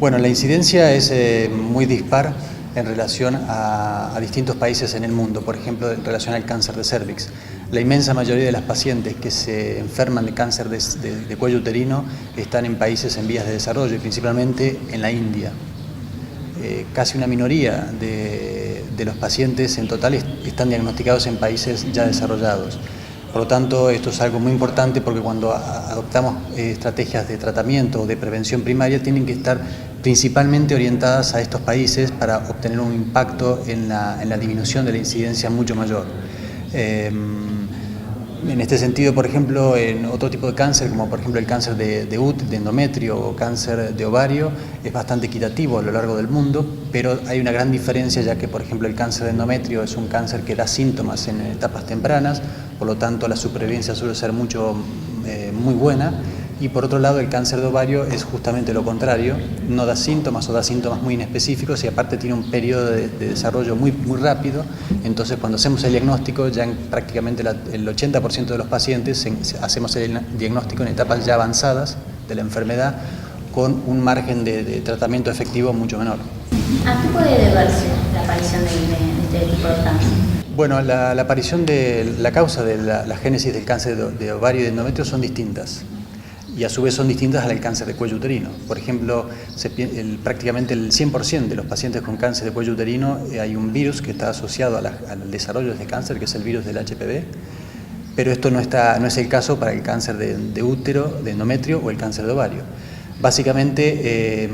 Bueno, la incidencia es muy dispar en relación a distintos países en el mundo, por ejemplo, en relación al cáncer de cérvix. La inmensa mayoría de las pacientes que se enferman de cáncer de cuello uterino están en países en vías de desarrollo y principalmente en la India. Casi una minoría de los pacientes en total están diagnosticados en países ya desarrollados. Por lo tanto, esto es algo muy importante porque cuando adoptamos estrategias de tratamiento o de prevención primaria tienen que estar principalmente orientadas a estos países para obtener un impacto en la disminución de la incidencia mucho mayor. En este sentido, por ejemplo, en otro tipo de cáncer, como por ejemplo el cáncer de endometrio o cáncer de ovario, es bastante equitativo a lo largo del mundo, pero hay una gran diferencia ya que, por ejemplo, el cáncer de endometrio es un cáncer que da síntomas en etapas tempranas, por lo tanto la supervivencia suele ser muy buena. Y por otro lado, el cáncer de ovario es justamente lo contrario, no da síntomas o da síntomas muy inespecíficos y aparte tiene un periodo de desarrollo muy rápido. Entonces, cuando hacemos el diagnóstico, ya en prácticamente el 80% de los pacientes hacemos el diagnóstico en etapas ya avanzadas de la enfermedad con un margen de tratamiento efectivo mucho menor. ¿A qué puede deberse la aparición de este tipo de cáncer? Bueno, la aparición de la causa de la génesis del cáncer de ovario y de endometrio son distintas. Y a su vez son distintas al cáncer de cuello uterino. Por ejemplo, prácticamente el 100% de los pacientes con cáncer de cuello uterino hay un virus que está asociado al desarrollo de este cáncer, que es el virus del HPV, pero esto no es el caso para el cáncer de útero, de endometrio o el cáncer de ovario. Básicamente,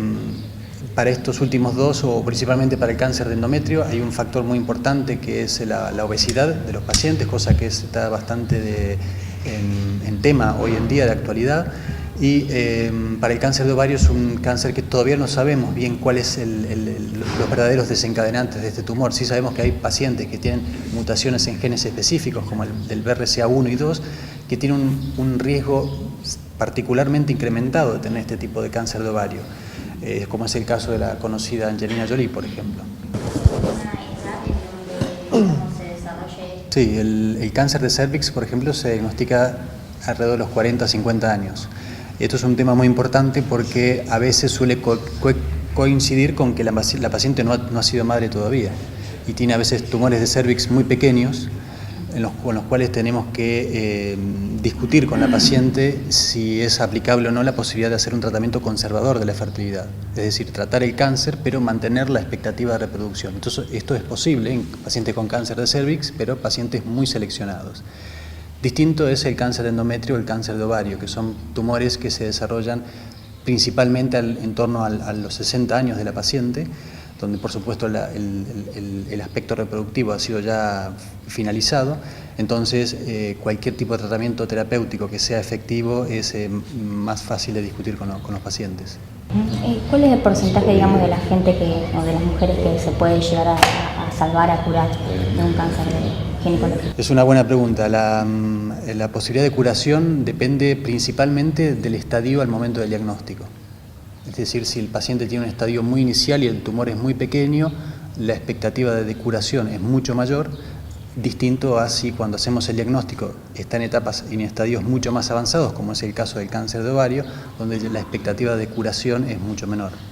para estos últimos dos, o principalmente para el cáncer de endometrio, hay un factor muy importante que es la obesidad de los pacientes, cosa que está bastante en tema hoy en día de actualidad. Y para el cáncer de ovario es un cáncer que todavía no sabemos bien cuáles son los verdaderos desencadenantes de este tumor. Sí sabemos que hay pacientes que tienen mutaciones en genes específicos, como el del BRCA1 y 2, que tienen un riesgo particularmente incrementado de tener este tipo de cáncer de ovario, como es el caso de la conocida Angelina Jolie, por ejemplo. Sí, el cáncer de cérvix, por ejemplo, se diagnostica alrededor de los 40 a 50 años. Esto es un tema muy importante porque a veces suele coincidir con que la paciente no ha sido madre todavía y tiene a veces tumores de cérvix muy pequeños con los cuales tenemos que discutir con la paciente si es aplicable o no la posibilidad de hacer un tratamiento conservador de la fertilidad, es decir, tratar el cáncer pero mantener la expectativa de reproducción. Entonces, esto es posible en pacientes con cáncer de cérvix, pero pacientes muy seleccionados. Distinto es el cáncer de endometrio o el cáncer de ovario, que son tumores que se desarrollan principalmente en torno a los 60 años de la paciente, donde por supuesto el aspecto reproductivo ha sido ya finalizado. Entonces cualquier tipo de tratamiento terapéutico que sea efectivo es más fácil de discutir con los pacientes. ¿Cuál es el porcentaje, digamos, de la gente o de las mujeres que se puede llegar a salvar, a curar de un cáncer ginecológico? Es una buena pregunta. La posibilidad de curación depende principalmente del estadio al momento del diagnóstico. Es decir, si el paciente tiene un estadio muy inicial y el tumor es muy pequeño, la expectativa de curación es mucho mayor, distinto a si cuando hacemos el diagnóstico está en etapas y en estadios mucho más avanzados, como es el caso del cáncer de ovario, donde la expectativa de curación es mucho menor.